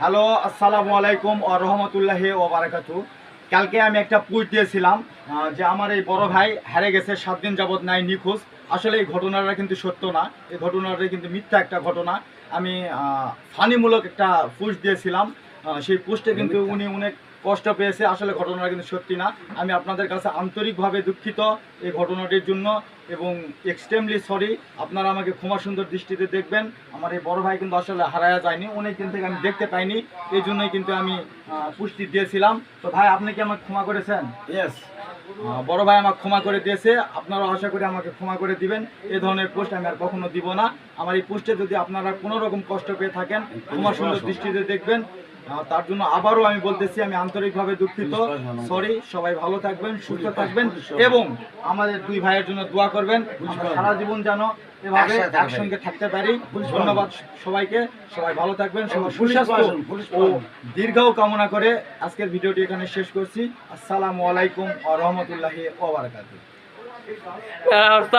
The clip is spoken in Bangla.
হ্যালো, আসসালামু আলাইকুম ওয়া রাহমাতুল্লাহি ওয়া বারাকাতুহু। কালকে আমি একটা পোস্ট দিয়েছিলাম যে আমার এই বড় ভাই হারিয়ে গেছে, 7 দিন যাবত নাই, নিখোঁজ। আসলে এই ঘটনাটা কিন্তু সত্য না, এই ঘটনাটা কিন্তু মিথ্যা একটা ঘটনা। আমি ফানিমূলক একটা পোস্ট দিয়েছিলাম, সেই পোস্টে কিন্তু উনি অনেক কষ্ট পেয়েছে। আসলে ঘটনাটা কিন্তু সত্যি না। আমি আপনাদের কাছে আন্তরিকভাবে দুঃখিত এই ঘটনাটির জন্য এবং এক্সট্রিমলি সরি। আপনারা আমাকে ক্ষমা সুন্দর দৃষ্টিতে দেখবেন। আমার এই বড় ভাই কিন্তু আসলে হারায়া যায়নি, অনেক দিন থেকে আমি দেখতে পাইনি, এই জন্যই কিন্তু আমি পুষ্টি দিয়েছিলাম। তো ভাই, আপনি কি আমাকে ক্ষমা করেছেন? ইয়েস। বড় ভাই আমাকে ক্ষমা করে দিয়েছে, আপনারাও আশা করি আমাকে ক্ষমা করে দিবেন। এই ধরনের পোস্ট আমি আর কখনো দিব না। আমার এই পোস্টে যদি আপনারা কোনো রকম কষ্ট পেয়ে থাকেন, ক্ষমা সুন্দর দৃষ্টিতে দেখবেন। তার জন্য আবারও আমি বলতেছি, আমি আন্তরিকভাবে দুঃখিত, সরি। সবাই ভালো থাকবেন, সুস্থ থাকবেন এবং আমাদের দুই ভাইয়ের জন্য দোয়া করবেন। আমরা সারা জীবন যেন এভাবে একসঙ্গে থাকতে পারি। ধন্যবাদ সবাইকে, সবাই ভালো থাকবেন, সবার সুস্বাস্থ্য ও দীর্ঘায়ু কামনা করে আজকের ভিডিওটি এখানে শেষ করছি। আসসালামু আলাইকুম ওয়া রাহমাতুল্লাহি ওয়া বারাকাতুহু।